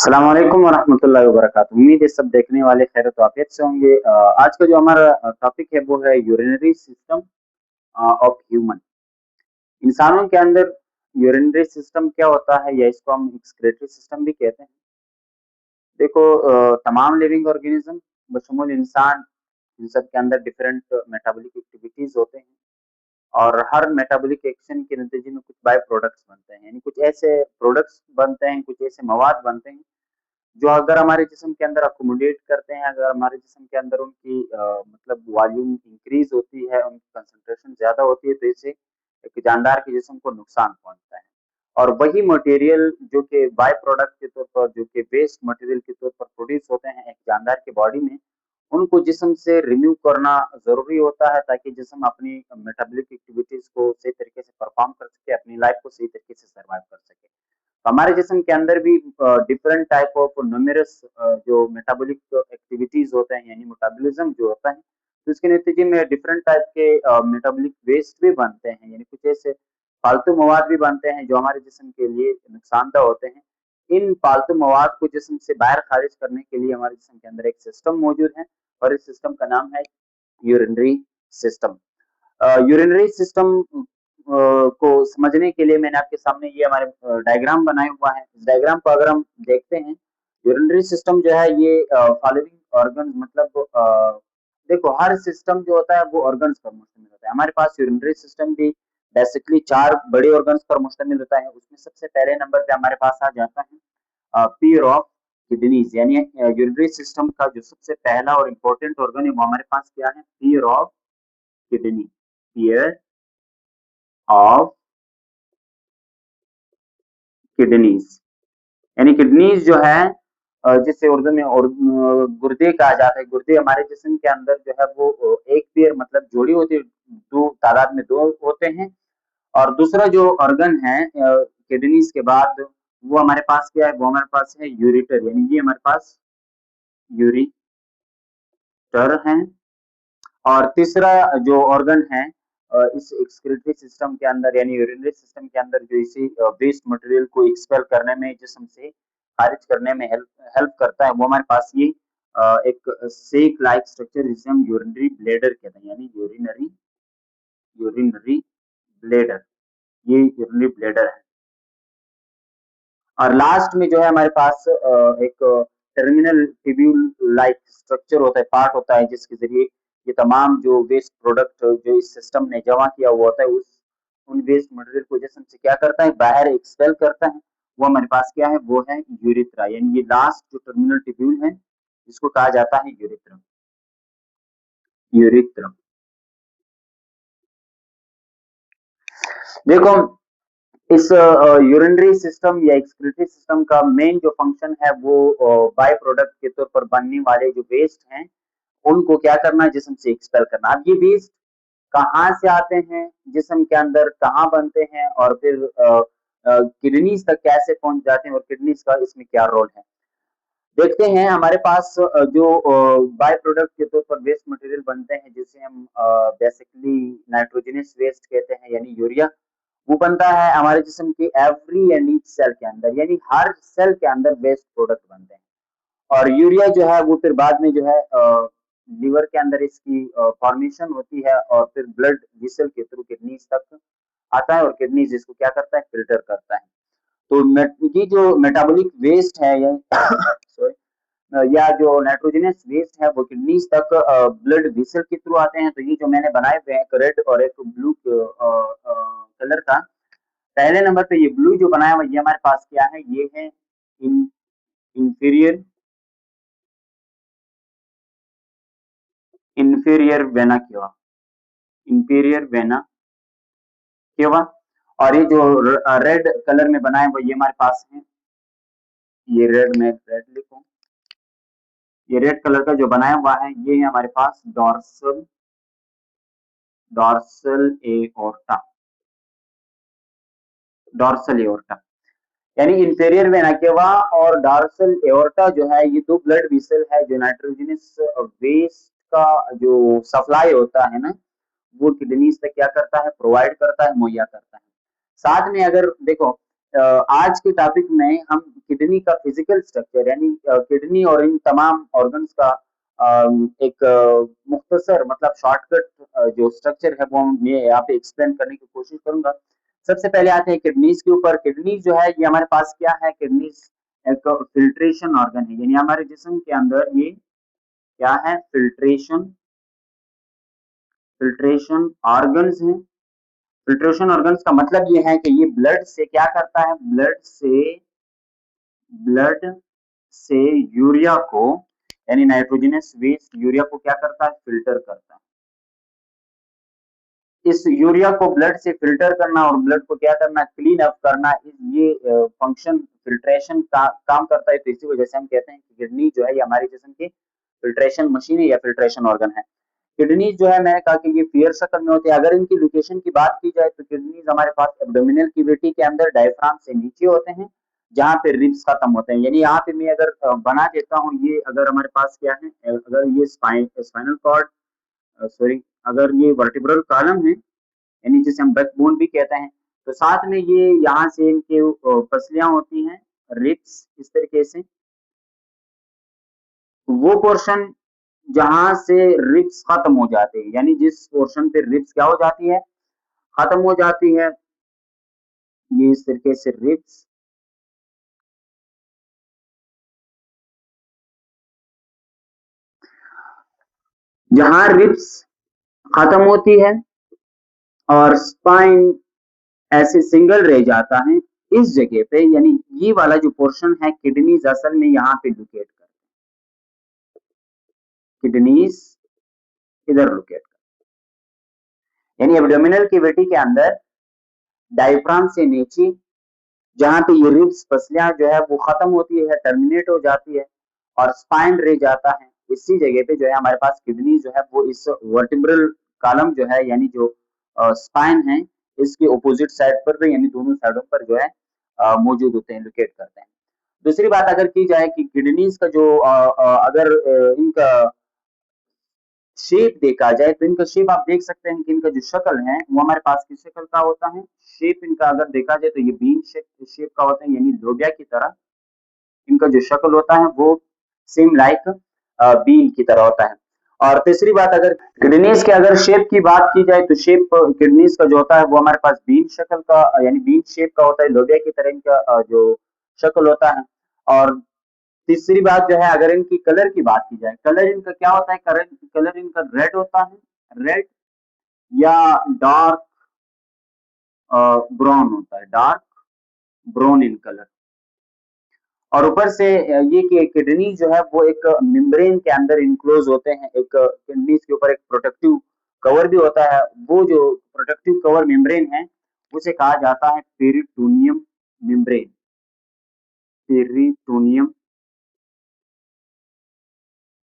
अस्सलाम वालेकुम वरहमतुल्लाहि वबरकातुहू। उम्मीद है सब देखने वाले खैर आफियत से होंगे। आज का जो हमारा टॉपिक है वो है यूरिनरी सिस्टम ऑफ ह्यूमन। इंसानों के अंदर यूरिनरी सिस्टम क्या होता है या इसको हम एक्सक्रीटरी सिस्टम भी कहते हैं। देखो, तमाम लिविंग ऑर्गेनिज्म बशमूल इंसान, इन सब के अंदर डिफरेंट मेटाबॉलिक एक्टिविटीज होते हैं और हर मेटाबॉलिक एक्शन के नतीजे में कुछ बाय प्रोडक्ट्स बनते हैं, यानी कुछ ऐसे प्रोडक्ट्स बनते हैं, कुछ ऐसे मवाद बनते हैं जो अगर हमारे जिस्म के अंदर अकोमोडेट करते हैं, अगर हमारे जिस्म के अंदर उनकी मतलब वॉल्यूम इंक्रीज होती है, उनकी कंसंट्रेशन ज़्यादा होती है, तो इससे एक जानदार के जिस्म को नुकसान पहुँचता है। और वही मटेरियल जो कि बाय प्रोडक्ट के तौर पर, जो कि वेस्ट मटेरियल के तौर पर प्रोड्यूस होते हैं एक जानदार की बॉडी में, उनको जिस्म से रिमूव करना ज़रूरी होता है ताकि जिस्म अपनी मेटाबॉलिक एक्टिविटीज़ को सही तरीके से परफ़ॉर्म कर सके, अपनी लाइफ़ को सही तरीके से सर्वाइव कर सके। हमारे जिस्म के अंदर भी डिफरेंट टाइप ऑफ न्यूमेरस जो मेटाबॉलिक एक्टिविटीज होते हैं, यानी मेटाबॉलिज्म जो होता है, तो इसके नतीजे में डिफरेंट टाइप के मेटाबॉलिक वेस्ट भी बनते हैं, यानी कुछ ऐसे फालतू मवाद भी बनते हैं जो हमारे जिस्म के लिए नुकसानदेह होते हैं। इन फालतू मवाद को जिस्म से बाहर खारिज करने के लिए हमारे जिस्म के अंदर एक सिस्टम मौजूद है और इस सिस्टम का नाम है यूरिनरी सिस्टम। यूरिनरी सिस्टम को समझने के लिए मैंने आपके सामने ये हमारे डायग्राम बनाया हुआ है। इस डायग्राम को अगर हम देखते हैं, यूरिनरी सिस्टम जो है ये फॉलोइंग ऑर्गन्स मतलब देखो, हर सिस्टम जो होता है वो ऑर्गन्स पर मुश्तमिल होता है। हमारे पास यूरिनरी सिस्टम भी बेसिकली 4 बड़े ऑर्गन्स पर मुश्तमिल होता है। उसमें सबसे पहले नंबर पे हमारे पास आ जाता है पेयर ऑफ किडनीज, यानी यूरिनरी सिस्टम का जो सबसे पहला और इम्पोर्टेंट ऑर्गन है वो हमारे पास क्या है? Pair of kidney. Pair of kidneys, यानी किडनीज जो है जिसे उर्दू में और गुर्दे कहा जाता है। गुर्दे हमारे जिस्म के अंदर जो है वो एक पेयर मतलब जोड़ी होती है, दो तादाद में दो होते हैं। और दूसरा जो ऑर्गन है किडनीज के बाद, वो हमारे पास क्या है? वो हमारे पास है यूरेटर, यानी ये हमारे पास यूरेटर है। और तीसरा जो ऑर्गन है इस एक्सक्रीटरी सिस्टम के अंदर, यानी यूरिनरी सिस्टम के अंदर, जो इसी वेस्ट मटेरियल को एक्सपेल करने में, जिस्म से खारिज करने में हेल्प हेल्प करता है, वो हमारे पास ये एक सेक लाइक स्ट्रक्चर जिसे हम यूरिनरी ब्लैडर कहते हैं, यानी यूरिनरी यूरिनरी ब्लैडर, ये यूरिनरी ब्लैडर है। और लास्ट में जो है हमारे पास एक टर्मिनल ट्यूब्यूल लाइक स्ट्रक्चर होता है, पार्ट होता है, जिसके जरिए ये तमाम जो वेस्ट प्रोडक्ट जो इस सिस्टम ने जमा किया हुआ होता है, उस उन वेस्ट मटेरियल को जिस्म से क्या करता है? बाहर एक्सपेल करता है। वो हमारे पास क्या है? वो है यूरेथ्रा, यानी ये लास्ट जो टर्मिनल ट्यूब्यूल है, जिसको कहा जाता है यूरेथ्रम। यूरेथ्रम, देखो, इस यूरिनरी सिस्टम या एक्सक्रीटरी सिस्टम का मेन जो फंक्शन है वो बाय प्रोडक्ट के तौर पर बनने वाले जो वेस्ट हैं, उनको क्या करना है? जिस्म से एक्सपेल करना। अब ये वेस्ट कहाँ से आते हैं जिस्म के अंदर, कहाँ बनते हैं और फिर किडनीज तक कैसे पहुंच जाते हैं और किडनीज का इसमें क्या रोल है? देखते हैं। हमारे पास जो बाय प्रोडक्ट के तौर पर वेस्ट मटेरियल बनते हैं, जिसे हम बेसिकली नाइट्रोजनस वेस्ट कहते हैं, यानी यूरिया, वो बनता है हमारे जिस्म की एवरी एंड ईच सेल के अंदर, यानी हर सेल के अंदर वेस्ट प्रोडक्ट बनते हैं। और यूरिया जो है वो फिर बाद में जो है लीवर के अंदर इसकी फॉर्मेशन होती है और फिर ब्लड वेसल के थ्रू किडनीज तक आता है और किडनीज इसको क्या करता है? फिल्टर करता है। तो ये जो मेटाबॉलिक वेस्ट है या सॉरी या जो नाइट्रोजनस वेस्ट है वो किडनीज तक ब्लड वेसल के थ्रू आते हैं। तो ये जो मैंने बनाए हुए हैं, एक रेड और एक ब्लू कलर का, पहले नंबर पे ये ब्लू जो बनाया हुआ ये हमारे पास क्या है? ये है इन inferior inferior vena cava, inferior vena cava. और ये जो रेड कलर में बनाया हुआ ये हमारे पास है, ये रेड में रेड लिखूं, ये रेड कलर का जो बनाया हुआ है ये है हमारे पास dorsal dorsal aorta, dorsal aorta, यानी इंफीरियर वेना केवा और डॉर्सल एओर्टा जो है, ये दो ब्लड वेसल है जो नाइट्रोजनस वेस्ट का जो सप्लाई होता है ना, वो किडनीज तक क्या करता है? प्रोवाइड करता है, मुहैया करता है। साथ में अगर देखो, आज के टॉपिक में हम किडनी का फिजिकल स्ट्रक्चर यानी किडनी और इन तमाम ऑर्गन्स का एक मुख्तसर मतलब शॉर्टकट जो स्ट्रक्चर है वो मैं यहाँ पे एक्सप्लेन करने की कोशिश करूंगा। सबसे पहले आते हैं किडनीज के ऊपर। किडनीज जो है ये हमारे पास क्या है? किडनीज एक फिल्ट्रेशन ऑर्गन है, यानी हमारे जिस्म के अंदर ये क्या है? फिल्ट्रेशन फिल्ट्रेशन ऑर्गन्स हैं। फिल्ट्रेशन ऑर्गन्स का मतलब ये है कि ये ब्लड से क्या करता है? ब्लड से यूरिया को यानी नाइट्रोजनस वेस्ट यूरिया को क्या करता है? फिल्टर करता है। इस यूरिया को ब्लड से फिल्टर करना और ब्लड को क्या करना? क्लीन अप करना, ये फंक्शन फिल्ट्रेशन का काम करता है। तो इसी वजह से हम कहते हैं कि किडनी जो है ये हमारे जिस्म की फिल्ट्रेशन मशीन है या फिल्ट्रेशन ऑर्गन है। किडनीज जो है मैंने कहा कि ये पेयर शक्ल में होते हैं। अगर इनकी लोकेशन की बात की जाए तो किडनीज हमारे पास एब्डोमिनल कैविटी के अंदर डायफ्राम से नीचे होते हैं, जहाँ पे रिब्स खत्म होते हैं। यानी यहाँ पे मैं अगर बना देता हूँ, ये अगर हमारे पास क्या है, अगर ये स्पाइनल कॉर्ड सॉरी अगर ये वर्टिब्रल कॉलम है यानी जिसे हम बैकबोन भी कहते हैं, तो साथ में ये यहाँ से इनके पसलियां होती हैं, रिब्स इस तरीके से। वो पोर्शन जहां से रिब्स खत्म हो जाते हैं, यानी जिस पोर्शन पे रिब्स क्या हो जाती है? खत्म हो जाती है, ये इस तरीके से रिब्स जहां रिब्स खत्म होती है और स्पाइन ऐसे सिंगल रह जाता है, इस जगह पे यानी ये वाला जो पोर्शन है किडनीज असल में यहाँ पे लोकेट करते हैं। किडनीज इधर लोकेट करते हैं, यानी एब्डोमिनल कैविटी के अंदर डायफ्राम से नीचे जहाँ पे ये रिब्स पसलियां जो है वो खत्म होती है, टर्मिनेट हो जाती है और स्पाइन रह जाता है। इसी जगह पे जो है हमारे पास किडनी जो है वो इस वर्टिब्रल कॉलम जो है यानी जो स्पाइन है इसके ऑपोजिट साइड पर भी यानी दोनों साइडों पर जो है मौजूद होते हैं, लोकेट करते हैं। दूसरी बात अगर की जाए कि किडनीज का जो अगर इनका शेप देखा जाए तो इनका शेप आप देख सकते हैं कि इनका जो शक्ल है वो हमारे पास किस शक्ल का होता है? शेप इनका अगर देखा जाए तो ये बीन शेप का होता है, यानी लोबिया की तरह इनका जो शक्ल होता है वो सेम लाइक बीन की तरह होता है। और तीसरी बात अगर किडनीज के अगर शेप की बात की जाए तो शेप किडनीज का जो होता है वो हमारे पास बीन शक्ल का यानी बीन शेप का होता है, लोबिया की तरह इनका जो शक्ल होता है। और तीसरी बात जो है अगर इनकी कलर की बात की जाए, कलर इनका क्या होता है? कलर कलर इनका रेड होता है, रेड या डार्क ब्राउन होता है, डार्क ब्राउन इन कलर। और ऊपर से ये कि किडनी जो है वो एक मेम्ब्रेन के अंदर इनक्लोज होते हैं, एक किडनीज के ऊपर एक प्रोटेक्टिव कवर भी होता है। वो जो प्रोटेक्टिव कवर मेम्ब्रेन है उसे कहा जाता है पेरिटोनियम मेम्ब्रेन। पेरिटोनियम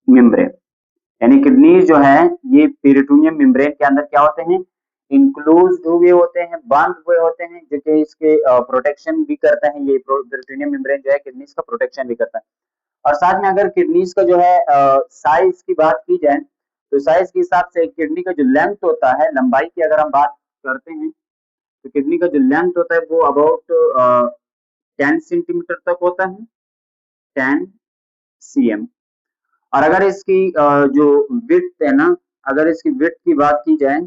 मेम्ब्रेन यानी किडनीज जो है ये पेरिटोनियम मेम्ब्रेन के अंदर क्या होते हैं? इनक्लोज हुए होते हैं, बंद हुए होते हैं, जो कि इसके प्रोटेक्शन भी करते हैं। ये पेरिटोनियम मेम्ब्रेन जो है किडनीज का प्रोटेक्शन भी करता है। और साथ में अगर किडनीज का जो है साइज की बात की जाए तो साइज के हिसाब से किडनी का जो लेंथ होता है, लंबाई की अगर हम बात करते हैं तो किडनी का जो लेंथ होता है वो अबाउट 10 सेंटीमीटर तक होता है, 10 cm। और अगर इसकी जो विड्थ है ना, अगर इसकी विड्थ की बात की जाए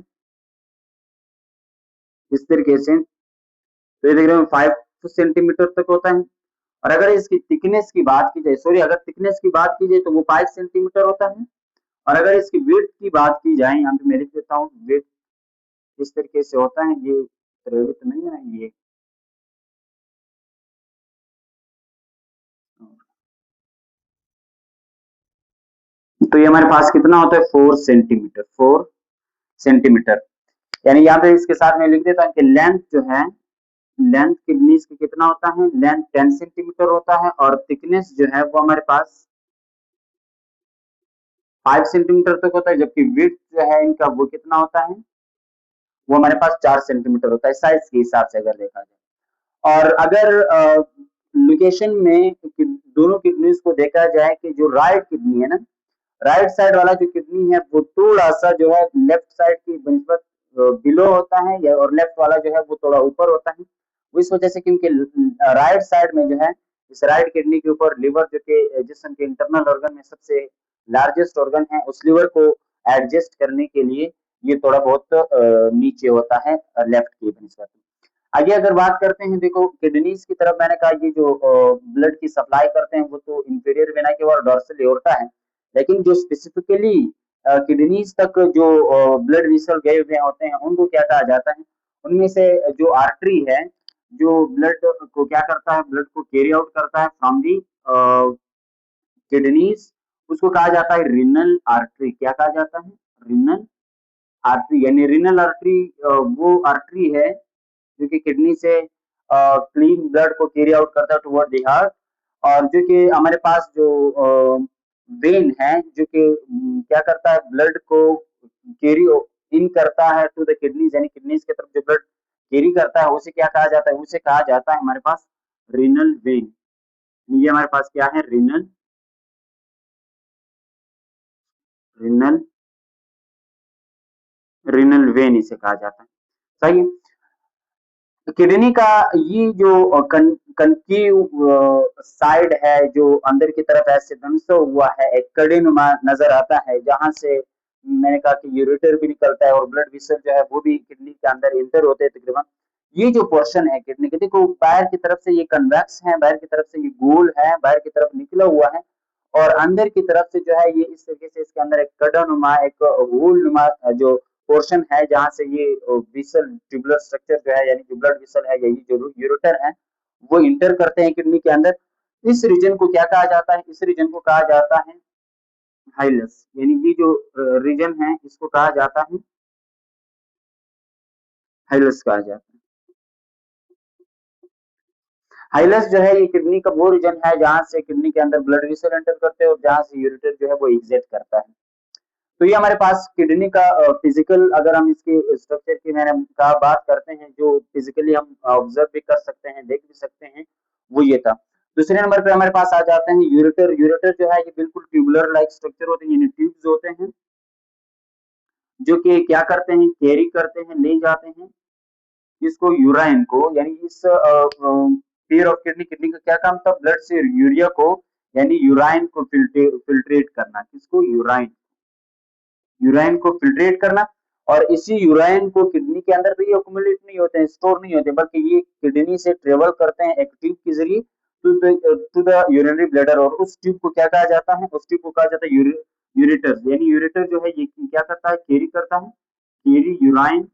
इस तरीके से तो ये देख रहे हो 5 सेंटीमीटर तक होता है। और अगर इसकी थिकनेस की बात की जाए, सॉरी अगर थिकनेस की बात की जाए तो वो 5 सेंटीमीटर होता है। और अगर इसकी विड्थ की बात की जाए, यहाँ पे मैं लिख देता हूँ, विड्थ इस तरीके से होता है, ये विड्थ नहीं है ये, तो ये हमारे पास कितना होता है? 4 सेंटीमीटर, 4 सेंटीमीटर। यानी यहाँ पे इसके साथ में लिख देता हूँ कि लेंथ जो है, लेंथ किडनीज की कितना होता है? लेंथ 10 सेंटीमीटर होता है और थिकनेस जो है वो हमारे पास 5 सेंटीमीटर तक होता है, जबकि विड्थ जो है इनका वो कितना होता है? वो हमारे पास 4 सेंटीमीटर होता है, साइज के हिसाब से अगर देखा जाए। और अगर लोकेशन में दोनों किडनीज को देखा जाए कि जो राइट किडनी है ना, राइट साइड वाला जो किडनी है वो थोड़ा सा जो है लेफ्ट साइड की बनस्पत बिलो होता है, या और लेफ्ट वाला जो है वो थोड़ा ऊपर होता है। इस वजह से, क्योंकि राइट साइड में जो है, इस राइट किडनी के ऊपर लिवर, जो कि जिस्म के इंटरनल ऑर्गन में सबसे लार्जेस्ट ऑर्गन है, उस लिवर को एडजस्ट करने के लिए ये थोड़ा बहुत नीचे होता है लेफ्ट की बनस्पत। आगे अगर बात करते हैं, देखो किडनीज की तरफ, मैंने कहा ये जो ब्लड की सप्लाई करते हैं वो तो इंफीरियर वेना केवा और डोर्सल एओर्टा है, लेकिन जो स्पेसिफिकली किडनीज तक जो ब्लड वेसल गए हुए होते हैं उनको क्या कहा जाता है? उनमें से जो आर्टरी है, जो ब्लड को क्या करता है, ब्लड को कैरी आउट करता है फ्रॉम दी किडनीज, उसको कहा जाता है रीनल आर्टरी। क्या कहा जाता है? Renal artery. यानी रीनल आर्टरी वो आर्टरी है जो कि किडनी से क्लीन ब्लड को कैरी आउट करता है टुवर्ड द हार्ट, और जो कि हमारे पास जो वेन है, जो कि क्या करता है, ब्लड को कैरी इन करता है टू द किडनीज, यानी किडनीज की तरफ जो ब्लड कैरी करता है, उसे क्या कहा जाता है? उसे कहा जाता है हमारे पास रीनल वेन। ये हमारे पास क्या है? रीनल रीनल रीनल वेन इसे कहा जाता है। सही है। किडनी का ये जो कंकीव साइड है, जो अंदर की तरफ ऐसे धंसा हुआ है, एक कड़ी नुमा नजर आता है, जहां से मैंने कहा कि यूरेटर भी निकलता है और ब्लड वेसल जो है वो भी किडनी के अंदर इंटर होते हैं तकरीबन। ये जो पोर्शन है किडनी के, देखो बाहर की तरफ से ये कन्वेक्स है, बाहर की तरफ से ये गोल है, बाहर की तरफ निकला हुआ है, और अंदर की तरफ से जो है ये इस तरीके से इसके अंदर एक कड़ा नुमा, एक होल नुमा जो पोर्शन है, जहां से ये विसल ट्यूबुलर स्ट्रक्चर जो है, यानी जो ब्लड विसल है, यही जो यूरेटर है, वो इंटर करते हैं किडनी के अंदर। इस रीजन को क्या कहा जाता है? इस रीजन को कहा जाता है हाइलस। यानी ये जो रीजन है इसको कहा जाता है हाइलस, कहा जाता है। हाइलस जो है ये किडनी का वो रीजन है जहां से किडनी के अंदर ब्लड वेसल एंटर करते हैं और जहां से यूरेटर जो है वो एग्जिट करता है। तो ये हमारे पास किडनी का फिजिकल, अगर हम इसके स्ट्रक्चर की मैंने कहा बात करते हैं, जो फिजिकली हम ऑब्जर्व भी कर सकते हैं, देख भी सकते हैं, वो ये था। दूसरे नंबर पे हमारे पास आ जाते हैं यूरेटर। यूरेटर जो है ये बिल्कुल ट्यूबुलर लाइक स्ट्रक्चर होते हैं, यानी ट्यूब्स होते हैं, जो कि क्या करते हैं, कैरी करते हैं, ले जाते हैं इसको, यूराइन को, यानी इस पेयर ऑफ किडनी, किडनी का क्या काम था? ब्लड से यूरिया को, यानी यूराइन को फिल्ट्रेट करना। किसको? यूराइन। यूराइन को फिल्ट्रेट करना, और इसी यूराइन को किडनी के अंदर भी अक्यूमुलेट नहीं होते हैं, स्टोर नहीं होते, बल्कि ये किडनी से ट्रेवल करते हैं एक ट्यूब के जरिए टू द यूरिनरी ब्लैडर, और उस ट्यूब को क्या कहा जाता है? उस ट्यूब को कहा जाता है यूरेटर। यानी यूरेटर जो है ये क्या करता है? कैरी करता है, कैरी यूराइन,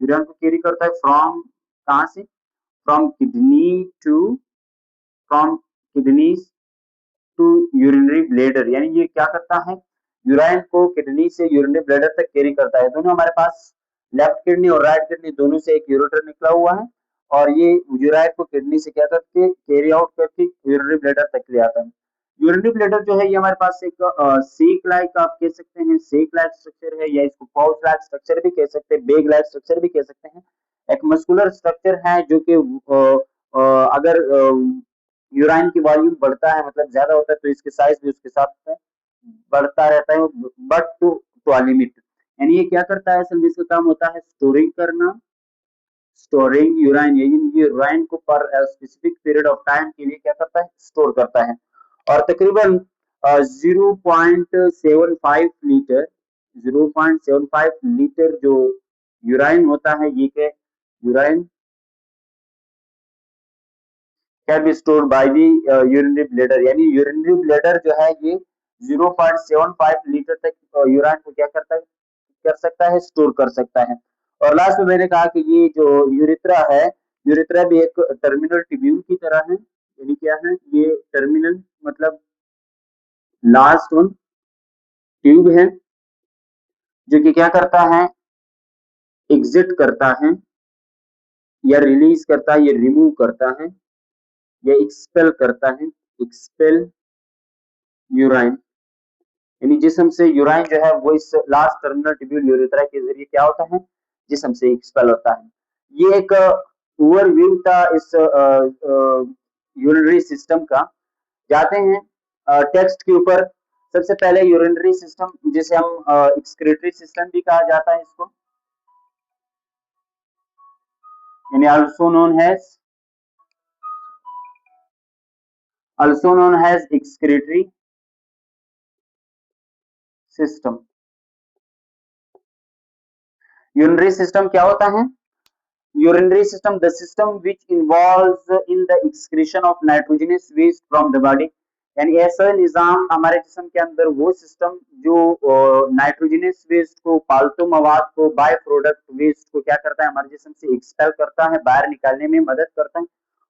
यूराइन को कैरी करता है फ्रॉम, कहाँ से? From kidney to, from kidneys to urinary bladder. यानी ये क्या करता है? यूराइन को किडनी से यूरिनरी ब्लैडर तक कैरी करता है। दोनों हमारे पास लेफ्ट किडनी और राइट किडनी दोनों से एक यूरेटर निकला हुआ है, और ये यूराइन को किडनी से क्या करके कैरी आउट करके यूरिनरी ब्लैडर तक ले आता है। यूरिनरी ब्लैडर जो है ये हमारे पास एक सेक लाइक, आप कह सकते हैं सेक लाइक स्ट्रक्चर है, या इसको पाउच लाइक स्ट्रक्चर भी कह सकते हैं, बेग लाइक स्ट्रक्चर भी कह सकते हैं। एक मस्कुलर स्ट्रक्चर है जो कि अगर यूराइन की वॉल्यूम बढ़ता है, मतलब ज्यादा होता है, तो इसके साइज भी उसके साथ बढ़ता रहता है, बट टू अ लिमिट। यानी ये क्या करता है? असल में इसका काम होता है स्टोरिंग करना, स्टोरिंग यूराइन। ये यूराइन को पर स्पेसिफिक पीरियड ऑफ टाइम के लिए क्या करता है? स्टोर करता है। और तकरीबन 0.75 लीटर, 0.75 लीटर जो यूराइन होता है, ये क्या? Urine can be stored by the urinary bladder. यानी यूरिनरी ब्लैडर जो है ये 0.75 लीटर तक यूराइन को क्या करता है? कर सकता है, स्टोर कर सकता है। और लास्ट में मैंने कहा कि ये जो यूरिथ्रा है, यूरिथ्रा भी एक टर्मिनल ट्यूब्यूल की तरह है। यानी क्या है? ये टर्मिनल मतलब लास्ट वन ट्यूब है, जो कि क्या करता है? एग्जिट करता है, या रिलीज करता है, या रिमूव करता है, या एक्सपेल करता है, एक्सपेल यूराइन। यानी जिस्म से यूराइन जो है वो इस लास्ट टर्मिनल ट्यूब्यूल यूरेथ्रा के जरिए क्या होता है? जिस्म से एक्सपेल होता है। ये एक ओवरव्यू था इस यूरिनरी सिस्टम का। जाते हैं टेक्स्ट के ऊपर। सबसे पहले यूरिनरी सिस्टम, जिसे हम एक्सक्रीटरी सिस्टम भी कहा जाता है इसको, यानी also known as also known as excretory system. Urinary system क्या होता है? Urinary system, the system which involves in the excretion of nitrogenous waste from the body. यानी ऐसा निजाम हमारे जिस्म के अंदर वो सिस्टम जो नाइट्रोजनस वेस्ट को, पालतू मवाद को, बाय प्रोडक्ट वेस्ट को क्या करता है, हमारे जिस्म से एक्सपेल करता है, बाहर निकालने में मदद करता है,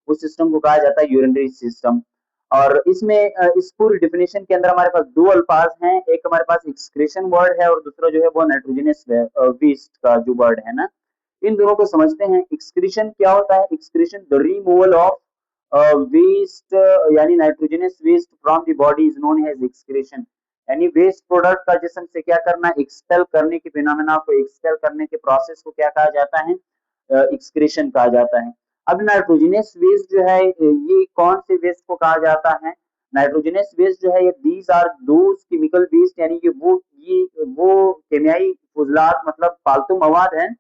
उस सिस्टम को कहा जाता है यूरिनरी सिस्टम। और इसमें इस पूरी डिफिनेशन के अंदर हमारे पास दो अल्फाज हैं, एक हमारे पास एक्सक्रीशन वर्ड है और दूसरा जो है वो नाइट्रोजनस वेस्ट का जो वर्ड है ना, इन दोनों को समझते हैं। एक्सक्रीशन क्या होता है? Excretion the removal of waste यानी nitrogenous waste from the body is known as excretion. यानी वेस्ट प्रोडक्ट का जिस्म से क्या करना, एक्सपेल करने के फिनोमेना को, एक्सपेल करने के प्रोसेस को क्या कहा जाता है? एक्सक्रीशन कहा जाता है। अब नाइट्रोजनस वेस्ट जो है ये कौन से वेस्ट को कहा जाता है? नाइट्रोजनस वेस्ट जो है ये these are those chemical waste, यानी ये वो केमियाई फुजलात मतलब फालतू मवाद हैं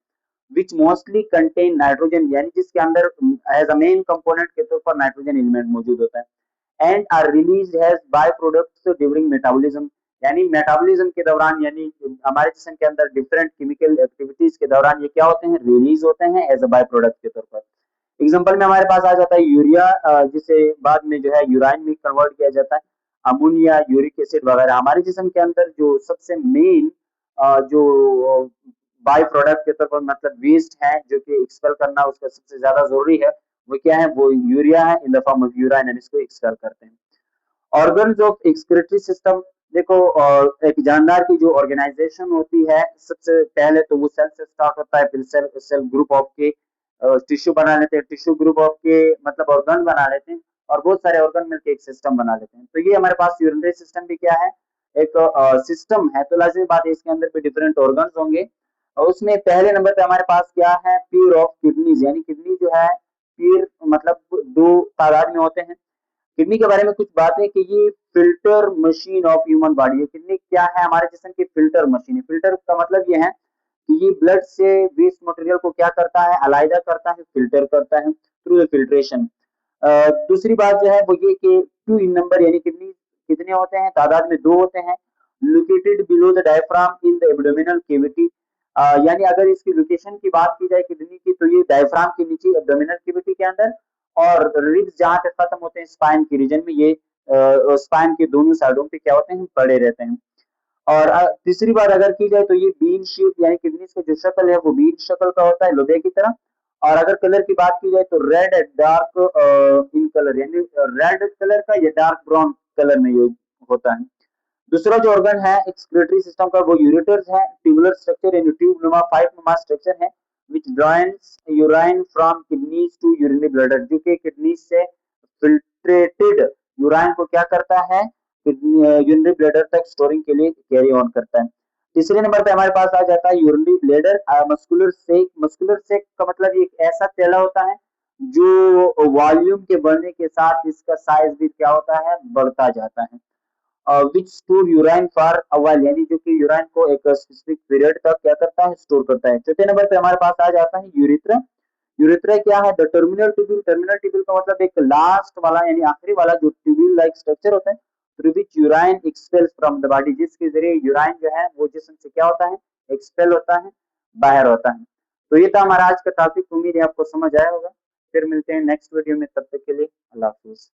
which mostly contain nitrogen, यानी जिसके अंदर as a main component के तौर पर नाइट्रोजन एलिमेंट मौजूद होता है, and are released as by products during metabolism, यानी मेटाबॉलिज्म के दौरान, यानी हमारे जिस्म के अंदर डिफरेंट केमिकल एक्टिविटीज के दौरान ये क्या होते हैं? रिलीज होते हैं एज अ बाय प्रोडक्ट के तौर पर। एग्जांपल में हमारे पास आ जाता है यूरिया, जिसे बाद में जो है यूराइन में कन्वर्ट किया जाता है, अमोनिया, यूरिक एसिड वगैरह। हमारे जिस्म के अंदर जो सबसे मेन जो बाय प्रोडक्ट के तौर पर मतलब वेस्ट है जो कि एक्सपेल करना उसका सबसे ज्यादा जरूरी है, वो क्या है? वो यूरिया है in the form of urine, हम इसको एक्सपेल करते हैं। ऑर्गन्स ऑफ एक्सक्रीटरी सिस्टम, देखो एक जानदार की जो ऑर्गेनाइजेशन होती है, सबसे पहले तो वो सेल से स्टार्ट होता है, फिर सेल सेल ग्रुप ऑफ के टिश्यू बना लेते हैं, टिश्यू ग्रुप ऑफ के मतलब ऑर्गन बना लेते हैं, और बहुत सारे ऑर्गन मिलकर एक सिस्टम बना लेते हैं। तो ये हमारे पास यूरिनरी सिस्टम भी क्या है? एक सिस्टम है। तो लाजिमी बात है इसके अंदर भी डिफरेंट ऑर्गन्स होंगे, और उसमें पहले नंबर पे हमारे पास क्या है? पीर ऑफ किडनीज, यानी किडनी जो है पीर मतलब दो तादाद में होते हैं। किडनी के बारे में कुछ बातें कि ये filter machine of human body है। किडनी क्या है? हमारे जिस्म की फिल्टर मशीन है। फिल्टर का मतलब ये है कि ये ब्लड से वेस्ट मटेरियल को क्या करता है? अलग करता है, फिल्टर करता है थ्रू द फिल्ट्रेशन। दूसरी बात जो है वो ये कि टू इन नंबर, यानी किडनी कितने होते हैं? तादाद में दो होते हैं। Located below the diaphragm in the abdominal cavity, यानी अगर इसकी लोकेशन की बात की जाए किडनी की, तो ये डायफ्राम के नीचे एब्डोमिनल कैविटी के अंदर, और रिब्स जहां पे खत्म होते हैं स्पाइन के रीजन में, ये स्पाइन के दोनों साइडों पे क्या होते हैं? पड़े रहते हैं। और तीसरी बात अगर की जाए तो ये बीन शेप, यानी किडनी का जो शक्ल है वो बीन शक्ल का होता है, लोबे की तरह। और अगर कलर की बात की जाए तो रेड डार्क इन कलर, यानी रेड कलर का या डार्क ब्राउन कलर में ये होता है। दूसरा जो ऑर्गन है एक्सक्रीटरी सिस्टम का वो यूरेटर्स है, ट्यूबुलर स्ट्रक्चर यानी ट्यूब नुमा पाइप नुमा स्ट्रक्चर है, which drains urine from kidneys to urinary bladder, जो कि किडनी से फिल्ट्रेटेड यूराइन को क्या करता है? यूरिनरी ब्लैडर तक स्टोरिंग के लिए कैरी ऑन करता है। तीसरे नंबर पे हमारे पास आ जाता है यूरिनरी ब्लैडर मस्कुलर सेक। मस्कुलर सेक का मतलब एक ऐसा थैला होता है जो वॉल्यूम के बढ़ने के साथ इसका साइज भी क्या होता है? बढ़ता जाता है। विच store urine for a while, यानी जो कि यूराइन को एक स्पेसिफिक पीरियड तक क्या करता है? स्टोर करता है। चौथे नंबर पे हमारे पास आ जाता है यूरिथ्रा। यूरिथ्रा क्या है? The terminal tubule. Terminal tubule का मतलब एक लास्ट वाला यानी आखिरी वाला जो ट्यूब्यूल लाइक स्ट्रक्चर होता है, through which urine expels from the body, जिसके जरिए यूराइन जो है वो जिस्म से क्या होता है? एक्सपेल होता है, बाहर होता है। तो ये था हमारा आज का टॉपिक, उम्मीद है आपको समझ आया होगा। फिर मिलते हैं नेक्स्ट वीडियो में, तब तक के लिए अल्लाह हाफिज।